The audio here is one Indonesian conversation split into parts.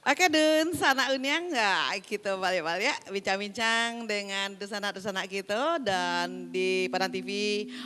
Oke Dun, sana unyang nggak kita balik-balik ya bincang-bincang dengan Dusana-Dusana kita dan di Padang TV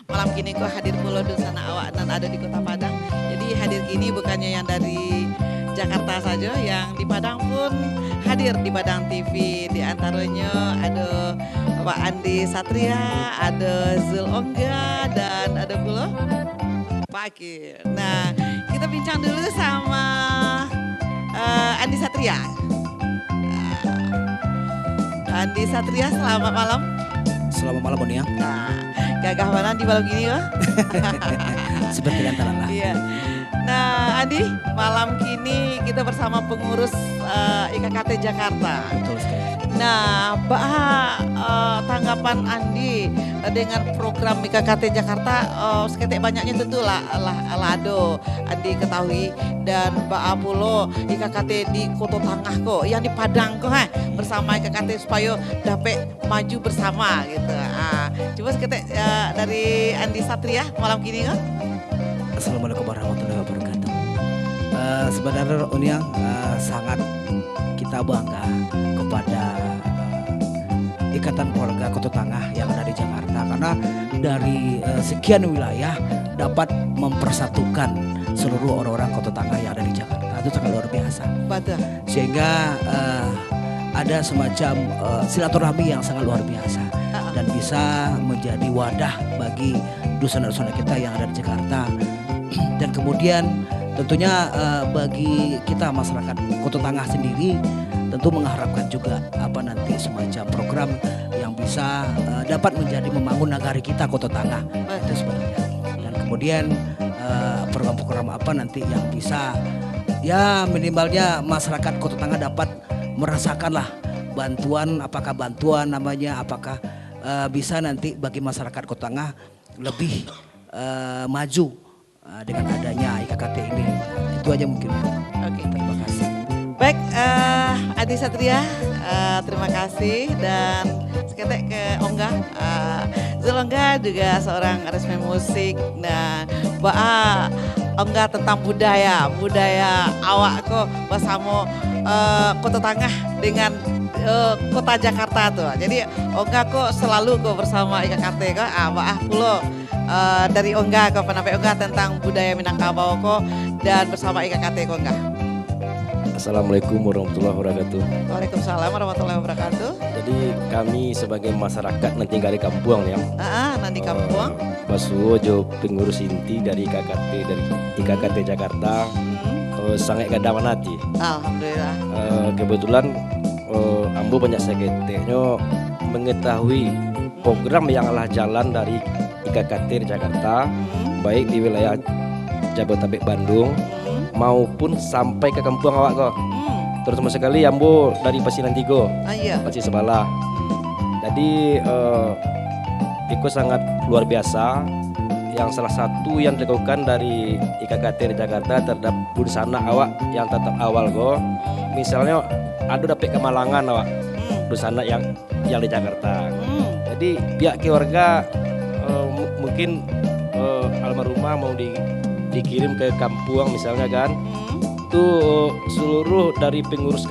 malam kini kok hadir pula Dusana awak dan ada di Kota Padang. Jadi hadir kini bukannya yang dari Jakarta saja, yang di Padang pun hadir di Padang TV. Di antaranya ada Pak Andi Satria, ada Zul Ongga dan ada pula Pak Akil. Nah, kita bincang dulu sama Andi Satria. Andi Satria, selamat malam. Selamat malam Bonia. Nah, gagah mana di malam gini kok? Seperti antara lah. Iya. Nah, Andi, malam kini kita bersama pengurus IKKT Jakarta. Betul sekali. Nah, tanggapan Andi dengan program IKKT Jakarta, seketik banyaknya tentu lah lado Andi ketahui, dan Pulo IKKT di Kota Tangah kok, yang di Padang kok bersama IKKT supaya dapat maju bersama gitu. Coba seketik dari Andi Satria malam kini kok. Assalamualaikum warahmatullahi wabarakatuh. Sebenarnya Uniang sangat kita bangga kepada Ikatan Keluarga Kota Tangah yang ada di Jakarta, karena dari sekian wilayah dapat mempersatukan seluruh orang-orang Kota Tangah yang ada di Jakarta. Itu sangat luar biasa. Betul. Sehingga ada semacam silaturahmi yang sangat luar biasa dan bisa menjadi wadah bagi dusana-dusana kita yang ada di Jakarta. Dan kemudian tentunya bagi kita masyarakat Kota Tangah sendiri tentu mengharapkan juga nanti semacam program yang bisa dapat menjadi membangun nagari kita Kota Tangah itu sebenarnya. Dan kemudian program-program apa nanti yang bisa ya minimalnya masyarakat Kota Tangah dapat merasakanlah bantuan, apakah bantuan namanya, apakah bisa nanti bagi masyarakat Kota Tangah lebih maju dengan adanya IKKT ini. Itu aja mungkin. Oke. Terima kasih. Baik, Adi Satria, terima kasih, dan seketek ke Ongga. Zul Ongga juga seorang resmi musik. Nah, Ongga tentang budaya awak kok bersama Kota Tangah dengan Kota Jakarta tuh. Jadi Ongga kok selalu kok bersama IKKT kok. Pulo dari Ongga kok penampai Ongga tentang budaya Minangkabau kok dan bersama IKKT kok Ongga. Assalamualaikum warahmatullahi wabarakatuh. Waalaikumsalam warahmatullahi wabarakatuh. Jadi kami sebagai masyarakat nanti tinggal di kampung ya. Nanti kampung. Basuh jo pengurus inti dari IKKT Jakarta. Sangat gadawan hati. Alhamdulillah. Kebetulan ambo banyak seketeknya mengetahui program yang telah jalan dari IKKT di Jakarta, baik di wilayah Jabodetabek Bandung maupun sampai ke kampung awak kok. Terutama sekali ambo dari Pasiran Tigo, Iya. Pasi Sebalah. Jadi itu sangat luar biasa. Yang salah satu yang dilakukan dari IKKT di Jakarta terhadap busana awak yang tetap awal kok. Misalnya ada dapat kemalangan awak busana yang di Jakarta. Jadi pihak keluarga mungkin almarhumah mau dikirim ke kampung misalnya kan, itu seluruh dari pengurus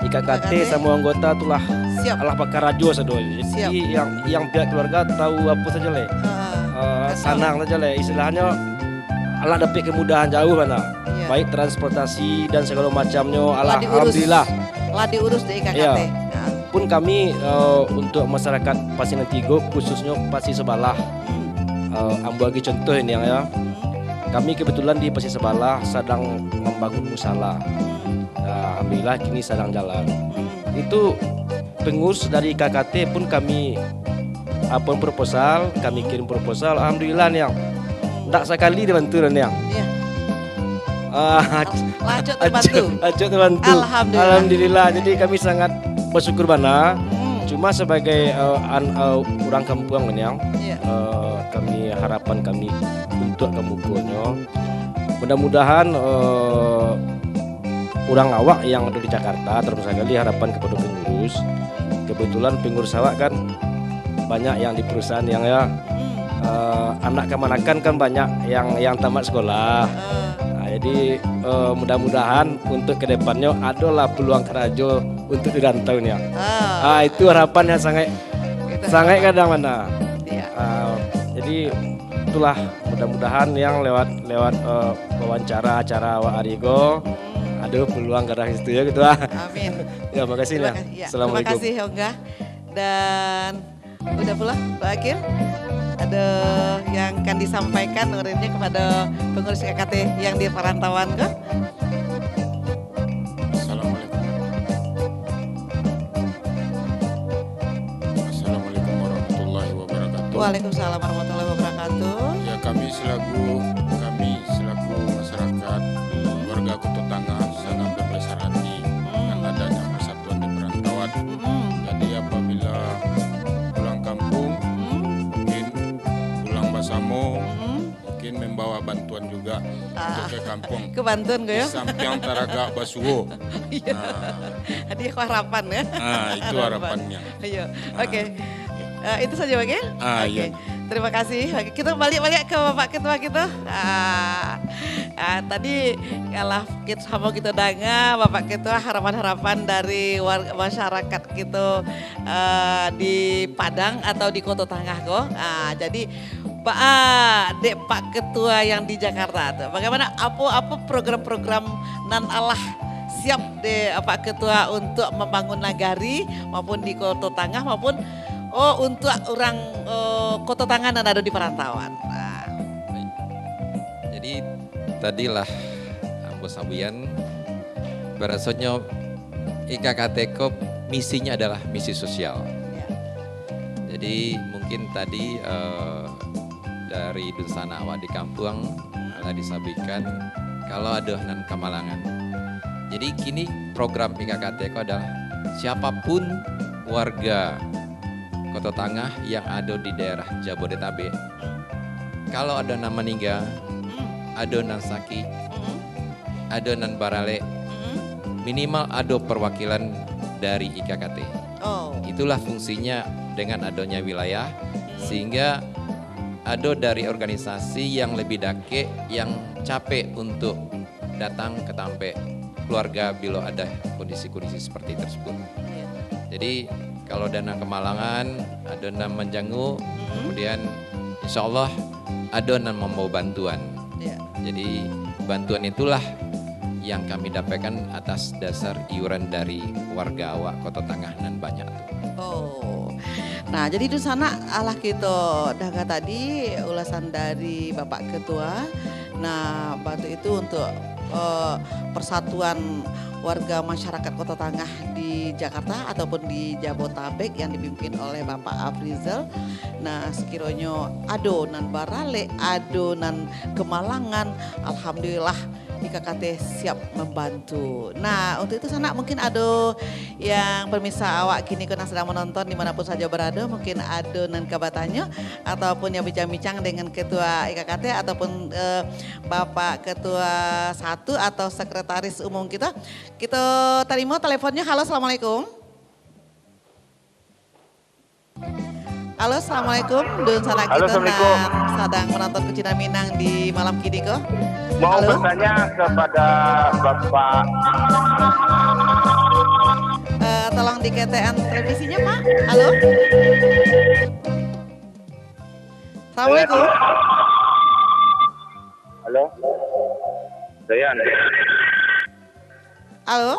IKKT sama anggota itulah alah pakai radio sadoy. Jadi yang pihak keluarga tahu apa saja le, sanang saja le, istilahnya alah dapat kemudahan jauh mana, baik transportasi dan segala macamnya. Alhamdulillah Lah diurus di IKKT. Iya. Pun kami untuk masyarakat Pasiran Tigo khususnya Pasi Sebalah, ambo bagi contoh ini ya. Kami kebetulan di Pasi Sebalah sedang membangun musala. Alhamdulillah kini sedang jalan. Itu pengurus dari KKT pun kami proposal, kami kirim proposal. Alhamdulillah nih yang tidak sekali dibantu nih yang. Iya. Lanjut terbantu. Alhamdulillah. Jadi kami sangat bersyukur bana. Cuma sebagai orang kampung yang kami harapan kami untuk kampungnya, mudah-mudahan orang awak yang ada di Jakarta, terus sekali harapan kepada pengurus. Kebetulan pengurus awak kan banyak yang di perusahaan yang anak kemanakan kan banyak yang tamat sekolah. Jadi mudah-mudahan untuk kedepannya adalah peluang kerajo untuk di rantau nih ya. Itu harapannya sangat kadang mana. Iya. Jadi itulah mudah-mudahan yang lewat wawancara acara Wak Arigo ada peluang ke arah situ ya gitu lah. Amin. Ya makasih ya. Terima kasih Hongga. Dan udah pula Pak Akil. Ada yang akan disampaikan urinnya kepada pengurus KKT yang di perantauan ke? Assalamualaikum. Assalamualaikum warahmatullahi wabarakatuh. Waalaikumsalam warahmatullahi wabarakatuh. Ya kami selaku masyarakat warga Kota Tangah sangat berbesar hati dengan adanya persatuan di perantauan. Jadi apabila pulang kampung, mungkin pulang Basamo, mungkin membawa bantuan juga untuk ke kampung. Ke Banten gue ya? Sampiang Taraga Basuwo. Hadiah harapan ya? Itu harapannya. Ayo, oke. Itu saja Wakil? Oke. Iya. Terima kasih. Oke, kita balik ke Bapak Ketua kita. Tadi kalau kita sama kita dengar Bapak Ketua harapan-harapan dari warga masyarakat kita di Padang atau di Kota Tangah kok. Jadi Pak Ketua yang di Jakarta tuh. Bagaimana apa program-program nan Allah siap deh Pak Ketua untuk membangun nagari maupun di Kota Tangah maupun untuk orang Kota Tangah dan ada di perantauan. Jadi tadilah Ambo Sabuyan berasanya IKKT Kop misinya adalah misi sosial. Jadi mungkin tadi dari Dunsana Awak di kampung telah disampaikan kalau ada nan kemalangan. Jadi kini program IKKT Kop adalah siapapun warga Kota Tangah yang ada di daerah Jabodetabek, kalau ada nama meninggal, ada nan sakit, ada nan barale, minimal ada perwakilan dari IKKT. Itulah fungsinya dengan adanya wilayah, sehingga ada dari organisasi yang lebih dake yang capek untuk datang ke tampe keluarga bila ada kondisi-kondisi seperti tersebut. Jadi kalau dana kemalangan, ada dana menjanggu, kemudian insya Allah ada dana membawa bantuan. Jadi bantuan itulah yang kami dapatkan atas dasar iuran dari warga Awak Kota Tangah dan banyak. Nah jadi di sana Allah kita daga tadi ulasan dari Bapak Ketua. Nah bantu itu untuk persatuan warga masyarakat Kota Tangah di Jakarta ataupun di Jabotabek yang dipimpin oleh Bapak Afrizal. Nah sekiranya adonan barale, adonan kemalangan, alhamdulillah IKKT siap membantu. Nah untuk itu sana mungkin ada yang pemirsa awak kini kena sedang menonton dimanapun saja berada, mungkin adonan kabatannya ataupun yang bincang-bincang dengan Ketua IKKT ataupun Bapak Ketua 1 atau Sekretaris Umum kita. Kita terima teleponnya. Halo, assalamualaikum. Halo, assalamualaikum. Dun sana kita sedang menonton Kucina Minang di malam kini kok. Mau Halo? bertanya kepada Bapak. Tolong di KTN televisinya Pak. Halo. Assalamualaikum. Halo. Saya Andi. Halo.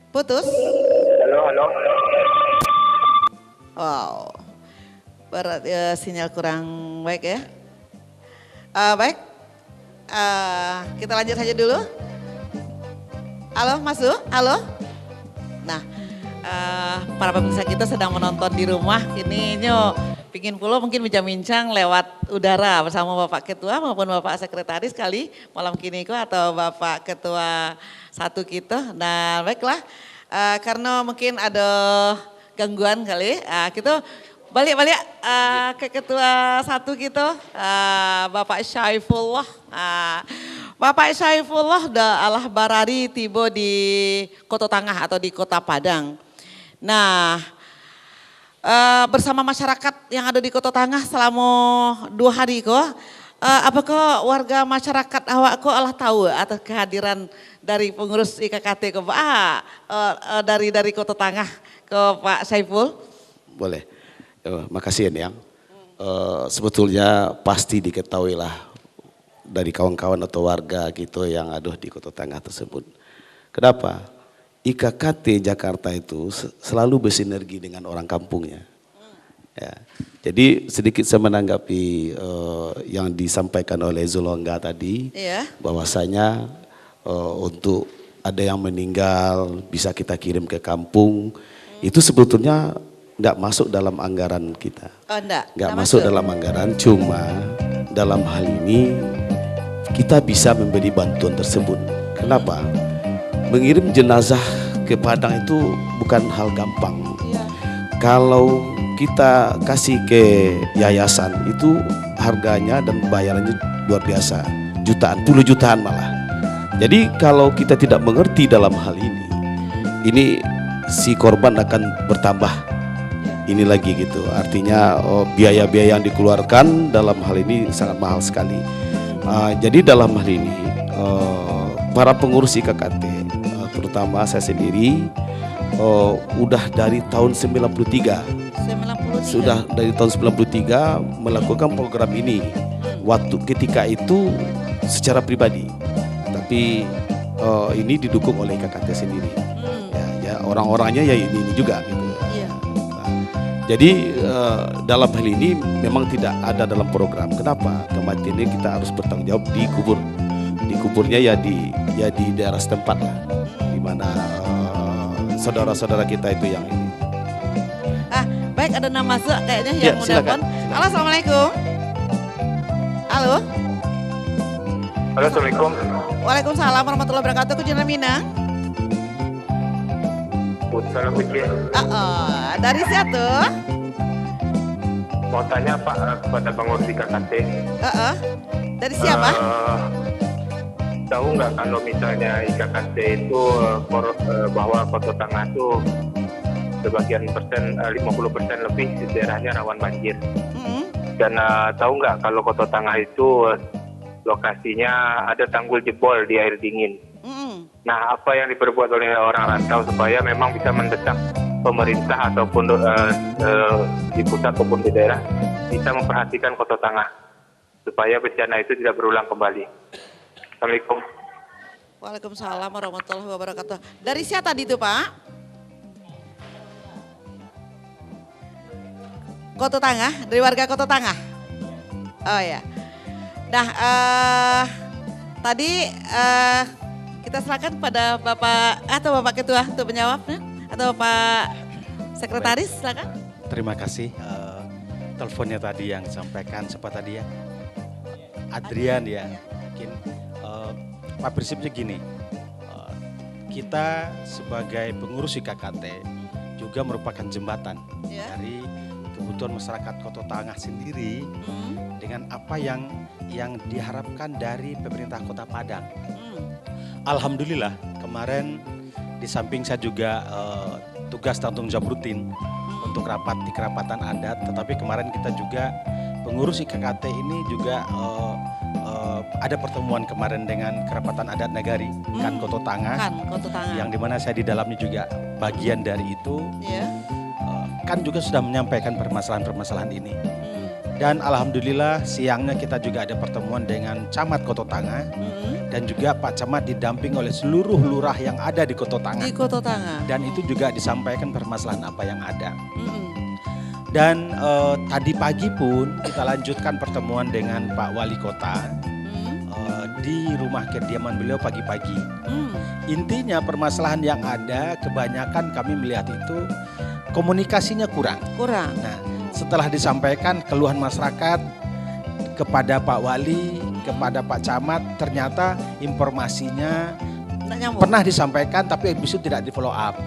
Putus. Halo. Wow. Berat sinyal kurang baik ya. Baik. Kita lanjut saja dulu. Halo, masuk? Halo. Nah, para pemirsa kita sedang menonton di rumah. Ini pingin pulau mungkin bincang-bincang lewat udara bersama Bapak Ketua maupun Bapak Sekretaris kali malam kini atau Bapak Ketua 1 kita. Nah, baiklah. Karena mungkin ada gangguan kali, kita balik ke Ketua 1 kita, Bapak Syaifullah. Bapak Syaifullah Allah barari tiba di Kota Tangah atau di Kota Padang. Nah, bersama masyarakat yang ada di Kota Tangah selama 2 hari kok, apakah warga masyarakat awak kok Allah tahu atas kehadiran dari pengurus IKKT ke dari Kota Tangah ke Pak Saiful? Boleh. Makasih ya, Yang. Sebetulnya pasti diketahui lah dari kawan-kawan atau warga gitu yang ada di Kota Tangah tersebut. Kenapa? IKKT Jakarta itu selalu bersinergi dengan orang kampungnya. Ya. Jadi sedikit saya menanggapi yang disampaikan oleh Zulongga tadi, bahwasanya untuk ada yang meninggal bisa kita kirim ke kampung, itu sebetulnya nggak masuk dalam anggaran kita. Oh, nggak masuk dalam anggaran, cuma dalam hal ini kita bisa memberi bantuan tersebut. Kenapa? Mengirim jenazah ke Padang itu bukan hal gampang. Kalau kita kasih ke yayasan itu harganya dan bayarannya luar biasa, jutaan, puluh jutaan malah. Jadi kalau kita tidak mengerti dalam hal ini si korban akan bertambah. Ini lagi gitu, artinya biaya-biaya yang dikeluarkan dalam hal ini sangat mahal sekali. Jadi dalam hal ini para pengurus IKKT, terutama saya sendiri, udah dari tahun 93. Sudah dari tahun 93 melakukan program ini. Waktu ketika itu secara pribadi, tapi ini didukung oleh IKKT sendiri. Ya orang-orangnya ya ini juga gitu. Jadi dalam hal ini memang tidak ada dalam program. Kenapa? Kematian ini kita harus bertanggung jawab dikubur. Dikuburnya ya di daerah setempat lah, di mana saudara-saudara kita itu yang ini. Baik, ada nama masuk kayaknya yang mau telepon. Halo, assalamualaikum. Halo. Halo, assalamualaikum. Waalaikumsalam warahmatullahi wabarakatuh. Kujina Minang. Putra Kuci. Dari siapa? Mau tanya Pak kepada pengurus IKKT. Dari siapa? Tahu nggak kalau misalnya IKKT itu bahwa Kota Tangah itu sebagian persen 50% lebih di daerahnya rawan banjir. Dan tahu nggak kalau Kota Tangah itu lokasinya ada tanggul jebol di air dingin. Nah, apa yang diperbuat oleh orang rantau supaya memang bisa mendesak pemerintah ataupun di pusat maupun di daerah bisa memperhatikan Kota Tangah supaya bencana itu tidak berulang kembali. Assalamualaikum. Waalaikumsalam warahmatullahi wabarakatuh. Dari siapa tadi itu, Pak? Kota Tangah, dari warga Kota Tangah. Oh ya. Nah, tadi kita serahkan pada Bapak atau Bapak Ketua untuk menjawabnya atau Pak Sekretaris, silakan. Terima kasih. Teleponnya tadi yang disampaikan siapa tadi ya? Adrian ya. Mungkin Pak prinsipnya gini. Kita sebagai pengurus IKKT juga merupakan jembatan dari kebutuhan masyarakat Kota Tangah sendiri dengan apa yang diharapkan dari pemerintah Kota Padang. Alhamdulillah kemarin di samping saya juga tugas tanggung jawab rutin untuk rapat di kerapatan adat, tetapi kemarin kita juga pengurus IKKT ini juga ada pertemuan kemarin dengan kerapatan adat Nagari Kan Kota Tangah, yang dimana saya di dalamnya juga bagian dari itu. Kan juga sudah menyampaikan permasalahan-permasalahan ini. Dan alhamdulillah siangnya kita juga ada pertemuan dengan Camat Kota Tangah dan juga Pak Camat didamping oleh seluruh lurah yang ada di Kota Tangah. Di Kota Tangah. Dan itu juga disampaikan permasalahan apa yang ada. Dan tadi pagi pun kita lanjutkan pertemuan dengan Pak Wali Kota di rumah kediaman beliau pagi-pagi. Intinya permasalahan yang ada kebanyakan kami melihat itu komunikasinya kurang. Nah, setelah disampaikan keluhan masyarakat kepada Pak Wali, kepada Pak Camat, ternyata informasinya pernah disampaikan tapi habis itu tidak di follow up.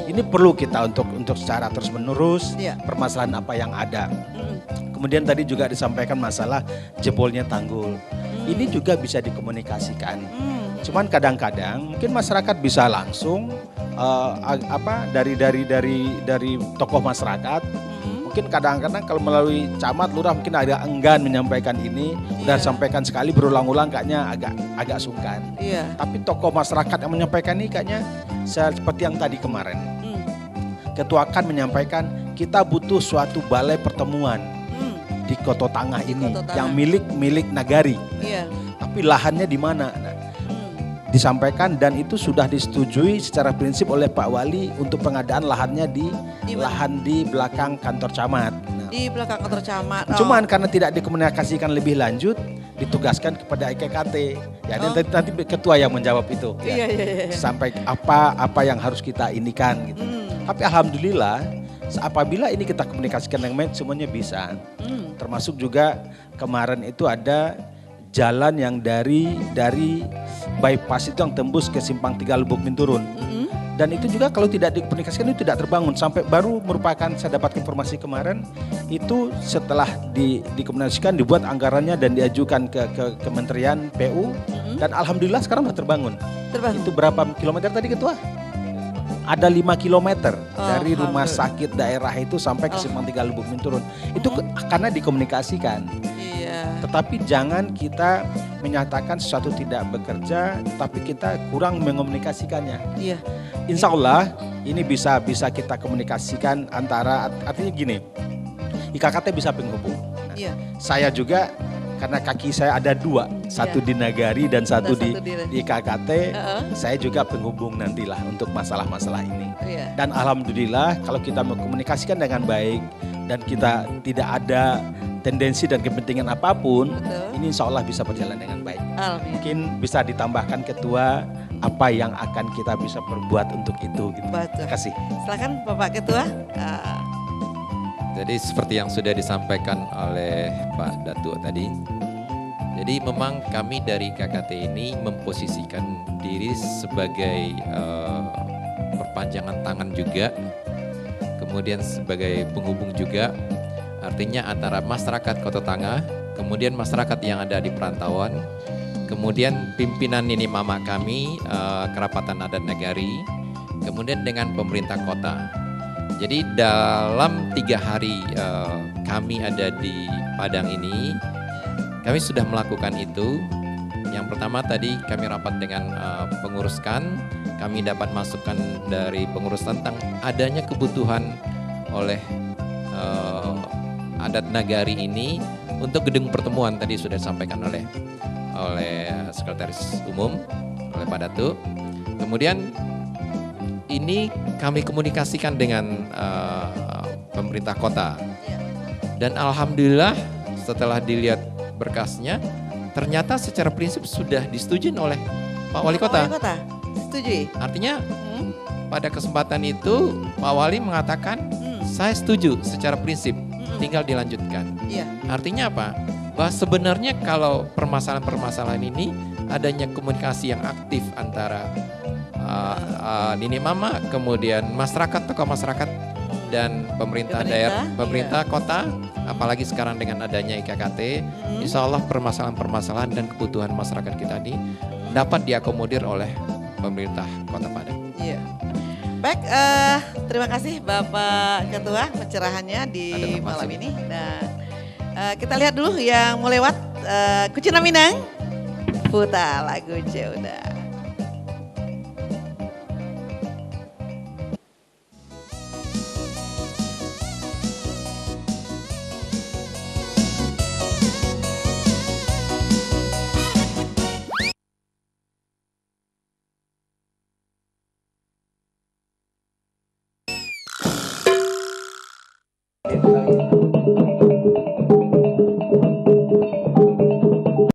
Ini perlu kita untuk secara terus menerus permasalahan apa yang ada. Kemudian tadi juga disampaikan masalah jebolnya tanggul. Ini juga bisa dikomunikasikan. Cuman kadang-kadang mungkin masyarakat bisa langsung dari tokoh masyarakat mungkin kadang-kadang kalau melalui camat, lurah mungkin ada enggan menyampaikan ini, udah Iya. sampaikan sekali berulang-ulang kayaknya agak sungkan. Iya. Tapi tokoh masyarakat yang menyampaikan ini kayaknya seperti yang tadi kemarin. Hmm. Ketua kan menyampaikan kita butuh suatu balai pertemuan Hmm. di Koto Tangah ini Koto Tangah. yang milik nagari. Iya. Tapi lahannya di mana? Nah, Hmm. disampaikan dan itu sudah disetujui secara prinsip oleh Pak Wali untuk pengadaan lahannya di Di mana? lahan di belakang kantor camat. Nah, Di belakang kantor camat. Oh. cuman karena tidak dikomunikasikan lebih lanjut, ditugaskan kepada IKKT. Ya, dan Oh. nanti ketua yang menjawab itu. Iya, iya, iya. Sampai apa yang harus kita inikan gitu. Hmm. Tapi alhamdulillah apabila ini kita komunikasikan dengan baik semuanya bisa. Hmm. Termasuk juga kemarin itu ada jalan yang dari bypass itu yang tembus ke simpang 3 Lubuk Minturun. Mm-mm. Dan itu juga kalau tidak dikomunikasikan itu tidak terbangun sampai baru merupakan saya dapat informasi kemarin itu setelah dikomunikasikan dibuat anggarannya dan diajukan ke Kementerian PU dan alhamdulillah sekarang sudah terbangun. Terbangun. Itu berapa kilometer tadi Ketua? Ada 5 kilometer dari rumah Alhamdulillah. sakit daerah itu sampai ke simpang 3 Lubuk Minturun. Itu karena dikomunikasikan. Iya. Tetapi jangan kita menyatakan sesuatu tidak bekerja, tapi kita kurang mengomunikasikannya. Iya. Insya Allah ini bisa kita komunikasikan antara artinya gini, IKKT bisa penghubung. Nah, Iya. saya juga karena kaki saya ada 2, satu di Nagari dan satu di IKKT, saya juga penghubung nantilah untuk masalah-masalah ini. Iya. Dan alhamdulillah kalau kita mengkomunikasikan dengan baik dan kita tidak ada tendensi dan kepentingan apapun, Betul. ini insya Allah bisa berjalan dengan baik. Amin. Mungkin bisa ditambahkan ketua apa yang akan kita bisa perbuat untuk itu. Gitu. Betul. Terima kasih. Silakan Bapak Ketua. Jadi seperti yang sudah disampaikan oleh Pak Datuk tadi. Jadi memang kami dari KKT ini memposisikan diri sebagai perpanjangan tangan juga. Kemudian sebagai penghubung juga. Artinya antara masyarakat Kota Tangah, kemudian masyarakat yang ada di perantauan, kemudian pimpinan Nini Mama kami, Kerapatan Adat Nagari, kemudian dengan pemerintah kota. Jadi dalam 3 hari kami ada di Padang ini, kami sudah melakukan itu. Yang pertama tadi kami rapat dengan penguruskan, kami dapat masukan dari pengurus tentang adanya kebutuhan oleh adat Nagari ini untuk gedung pertemuan tadi sudah disampaikan oleh Sekretaris Umum, oleh Pak Datuk. Kemudian ini kami komunikasikan dengan pemerintah kota. Dan alhamdulillah setelah dilihat berkasnya, ternyata secara prinsip sudah disetujui oleh Pak Wali Kota. Wali Kota. Setujui. Artinya pada kesempatan itu Pak Wali mengatakan saya setuju secara prinsip, tinggal dilanjutkan. Iya. Artinya apa? Bahwa sebenarnya kalau permasalahan-permasalahan ini adanya komunikasi yang aktif antara Nini Mama, kemudian masyarakat, tokoh masyarakat dan pemerintah daerah, pemerintah kota, apalagi sekarang dengan adanya IKKT, insya Allah permasalahan-permasalahan dan kebutuhan masyarakat kita ini dapat diakomodir oleh pemerintah Kota Padang. Iya. Baik, terima kasih Bapak Ketua pencerahannya di malam ini. Dan kita lihat dulu yang mau lewat, Kucina Minang, putar lagu Jauda.